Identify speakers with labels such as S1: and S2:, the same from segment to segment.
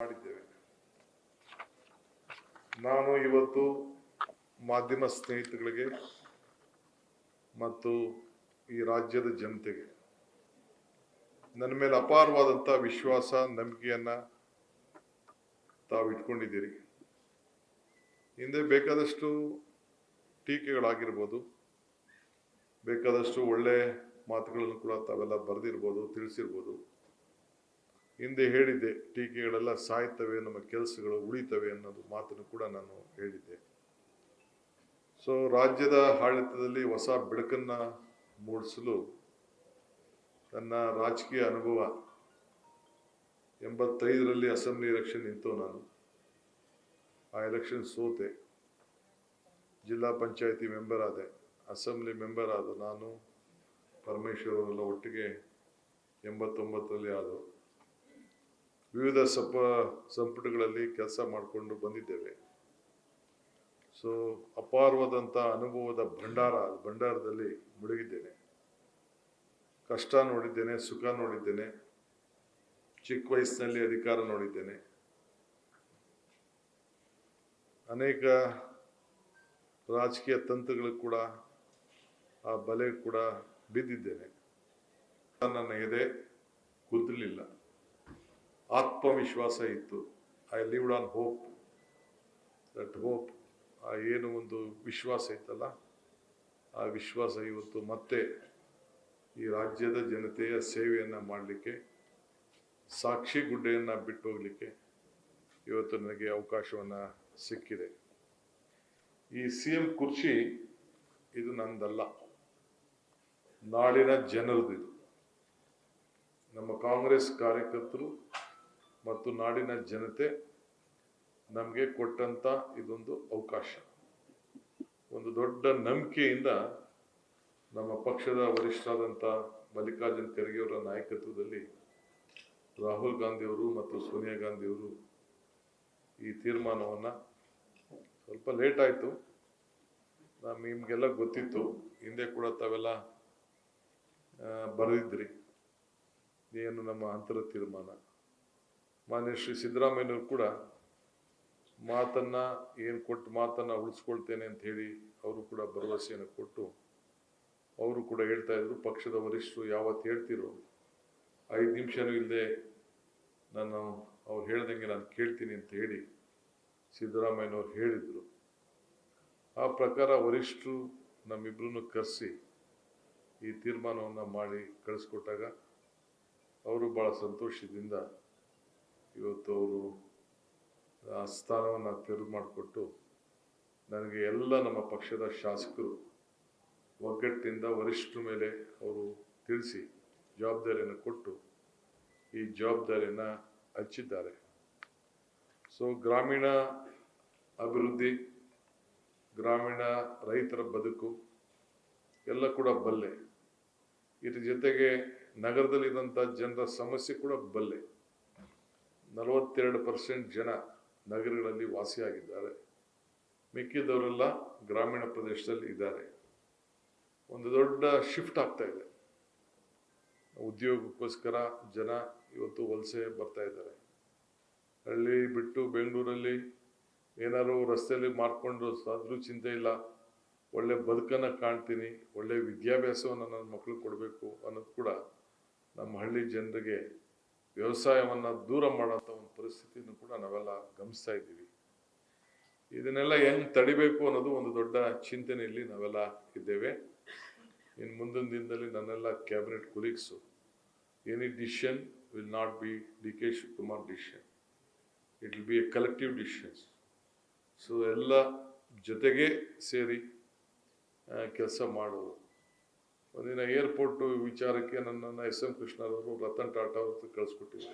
S1: ಮಾಡಿದ್ದೇವೆ. ನಾನು ಇವತ್ತು ಮಾಧ್ಯಮ ಸ್ನೇಹಿತರಿಗೆ ಮತ್ತು ಈ ರಾಜ್ಯದ ಜನತೆಗೆ ನನ್ನ ಮೇಲೆ ಅಪಾರವಾದಂಥ ವಿಶ್ವಾಸ ನಂಬಿಕೆಯನ್ನ ತಾವು ಇಟ್ಕೊಂಡಿದ್ದೀರಿ. ಹಿಂದೆ ಬೇಕಾದಷ್ಟು ಟೀಕೆಗಳಾಗಿರ್ಬೋದು, ಬೇಕಾದಷ್ಟು ಒಳ್ಳೆ ಮಾತುಗಳನ್ನು ಕೂಡ ತಾವೆಲ್ಲ ಬರೆದಿರ್ಬೋದು, ತಿಳಿಸಿರ್ಬೋದು. ಹಿಂದೆ ಹೇಳಿದ್ದೆ, ಟೀಕೆಗಳೆಲ್ಲ ಸಾಯ್ತವೆ, ನಮ್ಮ ಕೆಲಸಗಳು ಉಳಿತವೆ ಅನ್ನೋದು ಮಾತನ್ನು ಕೂಡ ನಾನು ಹೇಳಿದ್ದೆ. ಸೊ ರಾಜ್ಯದ ಆಡಳಿತದಲ್ಲಿ ಹೊಸ ಬೆಳಕನ್ನ ಮೂಡಿಸಲು ನನ್ನ ರಾಜಕೀಯ ಅನುಭವ 85ರಲ್ಲಿ ಅಸೆಂಬ್ಲಿ ಎಲೆಕ್ಷನ್ ನಿಂತು ನಾನು ಆ ಎಲೆಕ್ಷನ್ ಸೋತೆ. ಜಿಲ್ಲಾ ಪಂಚಾಯತಿ ಮೆಂಬರ್ ಆದೆ, ಅಸೆಂಬ್ಲಿ ಮೆಂಬರ್ ಆದ ನಾನು, ಪರಮೇಶ್ವರ್ ಅವರೆಲ್ಲ ಒಟ್ಟಿಗೆ 89ರಲ್ಲಿ ಆದವು. ವಿವಿಧ ಸಂಪುಟಗಳಲ್ಲಿ ಕೆಲಸ ಮಾಡಿಕೊಂಡು ಬಂದಿದ್ದೇವೆ. ಸೊ ಅಪಾರವಾದಂಥ ಅನುಭವದ ಭಂಡಾರದಲ್ಲಿ ಮುಳುಗಿದ್ದೇನೆ. ಕಷ್ಟ ನೋಡಿದ್ದೇನೆ, ಸುಖ ನೋಡಿದ್ದೇನೆ, ಚಿಕ್ಕ ವಯಸ್ಸಿನಲ್ಲಿ ಅಧಿಕಾರ ನೋಡಿದ್ದೇನೆ, ಅನೇಕ ರಾಜಕೀಯ ತಂತ್ರಗಳು ಕೂಡ ಆ ಬಲೆ ಕೂಡ ಬಿದ್ದಿದ್ದೇನೆ. ನನ್ನ ಎದೆ ಕುದ್ದಲಿಲ್ಲ, ಆತ್ಮವಿಶ್ವಾಸ ಇತ್ತು. I lived on hope. That hope, ಆ ಏನು ಒಂದು ವಿಶ್ವಾಸ ಇತ್ತಲ್ಲ, ಆ ವಿಶ್ವಾಸ ಇವತ್ತು ಮತ್ತೆ ಈ ರಾಜ್ಯದ ಜನತೆಯ ಸೇವೆಯನ್ನು ಮಾಡಲಿಕ್ಕೆ, ಸಾಕ್ಷಿ ಗುಡ್ಡೆಯನ್ನು ಬಿಟ್ಟು ಹೋಗಲಿಕ್ಕೆ ಇವತ್ತು ನನಗೆ ಅವಕಾಶವನ್ನು ಸಿಕ್ಕಿದೆ. ಈ CM ಕುರ್ಚಿ ಇದು ನಂದಲ್ಲ, ನಾಡಿನ ಜನರದು. ಇದು ನಮ್ಮ ಕಾಂಗ್ರೆಸ್ ಕಾರ್ಯಕರ್ತರು ಮತ್ತು ನಾಡಿನ ಜನತೆ ನಮಗೆ ಕೊಟ್ಟಂತ ಇದೊಂದು ಅವಕಾಶ. ಒಂದು ದೊಡ್ಡ ನಂಬಿಕೆಯಿಂದ ನಮ್ಮ ಪಕ್ಷದ ವರಿಷ್ಠರಾದಂಥ ಮಲ್ಲಿಕಾರ್ಜುನ ಖರ್ಗೆ ಅವರ ನಾಯಕತ್ವದಲ್ಲಿ ರಾಹುಲ್ ಗಾಂಧಿಯವರು ಮತ್ತು ಸೋನಿಯಾ ಗಾಂಧಿಯವರು ಈ ತೀರ್ಮಾನವನ್ನು, ಸ್ವಲ್ಪ ಲೇಟ್ ಆಯಿತು, ನಿಮಗೆಲ್ಲ ಗೊತ್ತಿತ್ತು, ಹಿಂದೆ ಕೂಡ ತಾವೆಲ್ಲ ಬರೆದಿದ್ರಿ ಏನು ನಮ್ಮ ಅಂತರ ತೀರ್ಮಾನ. ಮಾನ್ಯ ಶ್ರೀ ಸಿದ್ದರಾಮಯ್ಯನವರು ಕೂಡ ಮಾತನ್ನ ಉಳಿಸ್ಕೊಳ್ತೇನೆ ಅಂತ ಹೇಳಿ ಅವರು ಕೂಡ ಭರವಸೆಯನ್ನು ಕೊಟ್ಟು, ಅವರು ಕೂಡ ಹೇಳ್ತಾ ಇದ್ರು, ಪಕ್ಷದ ವರಿಷ್ಠರು ಯಾವತ್ತು ಹೇಳ್ತಿರೋ 5 ನಿಮಿಷನೂ ಇಲ್ಲದೆ ಅವ್ರು ಹೇಳ್ದಂಗೆ ನಾನು ಕೇಳ್ತೀನಿ ಅಂತ ಹೇಳಿ ಸಿದ್ದರಾಮಯ್ಯನವ್ರು ಹೇಳಿದ್ರು. ಆ ಪ್ರಕಾರ ವರಿಷ್ಠರು ನಮ್ಮಿಬ್ಬರನ್ನು ಕರೆಸಿ ಈ ತೀರ್ಮಾನವನ್ನು ಮಾಡಿ ಕಳಿಸ್ಕೊಟ್ಟಾಗ ಅವರು ಭಾಳ ಸಂತೋಷದಿಂದ ಇವತ್ತು ಅವರು ಆ ಸ್ಥಾನವನ್ನು ತೆರವು ಮಾಡಿಕೊಟ್ಟು ನನಗೆ ಎಲ್ಲ ನಮ್ಮ ಪಕ್ಷದ ಶಾಸಕರು ಒಗ್ಗಟ್ಟಿನಿಂದ ವರಿಷ್ಠರ ಮೇಲೆ ಅವರು ತಿಳಿಸಿ ಜವಾಬ್ದಾರಿಯನ್ನು ಕೊಟ್ಟು ಈ ಜವಾಬ್ದಾರಿಯನ್ನು ಹಂಚಿದ್ದಾರೆ. ಸೊ ಗ್ರಾಮೀಣ ಅಭಿವೃದ್ಧಿ, ಗ್ರಾಮೀಣ ರೈತರ ಬದುಕು ಎಲ್ಲ ಕೂಡ ಬಲ್ಲೆ. ಇದ್ರ ಜೊತೆಗೆ ನಗರದಲ್ಲಿದ್ದಂಥ ಜನರ ಸಮಸ್ಯೆ ಕೂಡ ಬಲ್ಲೆ. 42% ಜನ ನಗರಗಳಲ್ಲಿ ವಾಸಿಯಾಗಿದ್ದಾರೆ, ಮಿಕ್ಕಿದವರೆಲ್ಲ ಗ್ರಾಮೀಣ ಪ್ರದೇಶದಲ್ಲಿ ಇದ್ದಾರೆ. ಒಂದು ದೊಡ್ಡ ಶಿಫ್ಟ್ ಆಗ್ತಾ ಇದೆ. ಉದ್ಯೋಗಕ್ಕೋಸ್ಕರ ಜನ ಇವತ್ತು ವಲಸೆ ಬರ್ತಾ ಇದ್ದಾರೆ. ಹಳ್ಳಿ ಬಿಟ್ಟು ಬೆಂಗಳೂರಲ್ಲಿ ಏನಾದ್ರು ರಸ್ತೆಯಲ್ಲಿ ಮಾರ್ಕೊಂಡು ಆದರೂ ಚಿಂತೆ ಇಲ್ಲ, ಒಳ್ಳೆ ಬದುಕನ್ನು ಕಾಣ್ತೀನಿ, ಒಳ್ಳೆ ವಿದ್ಯಾಭ್ಯಾಸವನ್ನು ನನ್ನ ಮಕ್ಕಳಿಗೆ ಕೊಡಬೇಕು ಅನ್ನೋದು ಕೂಡ ನಮ್ಮ ಹಳ್ಳಿ ಜನರಿಗೆ ವ್ಯವಸಾಯವನ್ನು ದೂರ ಮಾಡೋಂಥ ಒಂದು ಪರಿಸ್ಥಿತಿಯನ್ನು ಕೂಡ ನಾವೆಲ್ಲ ಗಮನಿಸ್ತಾ ಇದ್ದೀವಿ. ಇದನ್ನೆಲ್ಲ ಹೆಂಗೆ ತಡಿಬೇಕು ಅನ್ನೋದು ಒಂದು ದೊಡ್ಡ ಚಿಂತನೆಯಲ್ಲಿ ನಾವೆಲ್ಲ ಇದ್ದೇವೆ. ಇನ್ನು ಮುಂದಿನ ದಿನದಲ್ಲಿ ನನ್ನೆಲ್ಲ cabinet colleagues, any decision will not be DK Shivakumar decision, it will be A collective decisions. So ಎಲ್ಲ ಜೊತೆಗೆ ಸೇರಿ ಕೆಲಸ ಮಾಡೋದು. ಒಂದಿನ ಏರ್ಪೋರ್ಟು ವಿಚಾರಕ್ಕೆ ನನ್ನನ್ನು SM ಕೃಷ್ಣರವರು ರತನ್ ಟಾಟಾ ಅವ್ರ ಕಳಿಸ್ಕೊಟ್ಟಿದ್ರು.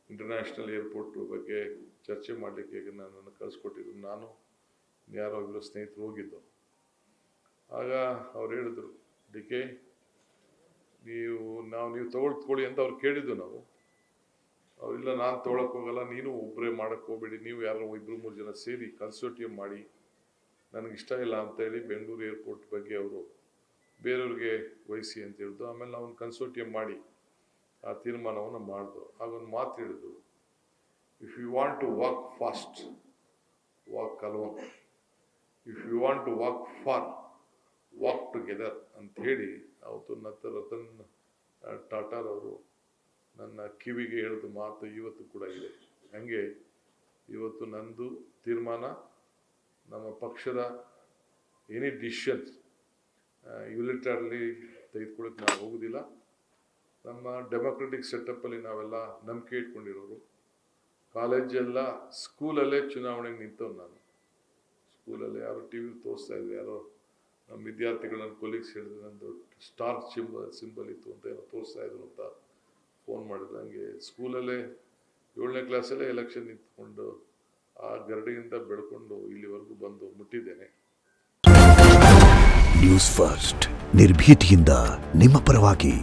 S1: ಇಂಟರ್ನ್ಯಾಷನಲ್ ಏರ್ಪೋರ್ಟು ಬಗ್ಗೆ ಚರ್ಚೆ ಮಾಡಲಿಕ್ಕೆ ನನ್ನನ್ನು ಕಳಿಸ್ಕೊಟ್ಟಿದ್ರು. ನಾನು ಯಾರೋ ಇಬ್ಬರು ಸ್ನೇಹಿತರು ಹೋಗಿದ್ದು. ಆಗ ಅವ್ರು ಹೇಳಿದ್ರು, DK ನೀವು ತೊಗೊಳ್ಕೊಳ್ಳಿ ಅಂತ ಅವ್ರು ಕೇಳಿದ್ದು. ಅವರಿಲ್ಲ, ನಾನು ತೊಗೊಳಕ್ಕೆ ಹೋಗಲ್ಲ, ನೀನು ಒಬ್ಬರೇ ಮಾಡೋಕ್ಕೆ ಹೋಗ್ಬೇಡಿ, ನೀವು ಯಾರೋ 2-3 ಜನ ಸೇರಿ ಕನ್ಸೋರ್ಟಿಯಂ ಮಾಡಿ, ನನಗಿಷ್ಟ ಇಲ್ಲ ಅಂತೇಳಿ ಬೆಂಗಳೂರು ಏರ್ಪೋರ್ಟ್ ಬಗ್ಗೆ ಅವರು ಬೇರೆಯವ್ರಿಗೆ ವಹಿಸಿ ಅಂತ ಹೇಳಿದ್ರು. ಆಮೇಲೆ ನಾವು ಒಂದು ಕನ್ಸೋರ್ಟಿಯಂ ಮಾಡಿ ಆ ತೀರ್ಮಾನವನ್ನು ಮಾಡಿದ್ರು. ಆಗೊಂದು ಮಾತು ಹೇಳಿದ್ರು, if you want to walk fast, walk alone. If you want to walk far, walk together ಅಂತ ಹೇಳಿ ಅವತ್ತು ರತನ್ ಟಾಟಾರವರು ನನ್ನ ಕಿವಿಗೆ ಹೇಳಿದ ಮಾತು ಇವತ್ತು ಕೂಡ ಇದೆ. ಹಾಗೆ ಇವತ್ತು ನಂದು ತೀರ್ಮಾನ, ನಮ್ಮ ಪಕ್ಷದ ಎನಿ ಡಿಸಿಷನ್ಸ್ ಯುನಿಟಾರ್ಲಿ ತೆಗೆದುಕೊಳ್ಳೋಕೆ ನಾವು ಹೋಗೋದಿಲ್ಲ. ನಮ್ಮ ಡೆಮೊಕ್ರೆಟಿಕ್ ಸೆಟಪ್ಪಲ್ಲಿ ನಾವೆಲ್ಲ ನಂಬಿಕೆ ಇಟ್ಕೊಂಡಿರೋರು. ಕಾಲೇಜೆಲ್ಲ ಸ್ಕೂಲಲ್ಲೇ ಚುನಾವಣೆಗೆ ನಿಂತವ್ ನಾನು. ಸ್ಕೂಲಲ್ಲಿ ಯಾರೋ ಟಿ ವಿ ತೋರಿಸ್ತಾ ಇದ್ರು, ಯಾರೋ ನಮ್ಮ ವಿದ್ಯಾರ್ಥಿಗಳು ನನ್ನ ಕೊಲೀಗ್ಸ್ ಹೇಳಿದ್ರು ನಂದು ಸ್ಟಾರ್ ಸಿಂಬಲ್ ಇತ್ತು ಅಂತ ಏನೋ ತೋರಿಸ್ತಾ ಇದ್ರು ಅಂತ ಫೋನ್ ಮಾಡಿದ್ರು. ಹಂಗೆ ಸ್ಕೂಲಲ್ಲೇ 7ನೇ ಕ್ಲಾಸಲ್ಲೇ ಎಲೆಕ್ಷನ್ ನಿಂತ್ಕೊಂಡು ಆ ಗರಡಿಯಿಂದ ಬೆಳ್ಕೊಂಡು ಇಲ್ಲಿವರೆಗೂ ಬಂದು ಮುಟ್ಟಿದ್ದೇನೆ.
S2: ನ್ಯೂಸ್ ಫಸ್ಟ್ ನಿರ್ಭೀತಿಯಿಂದ ನಿಮ್ಮ ಪರವಾಗಿ.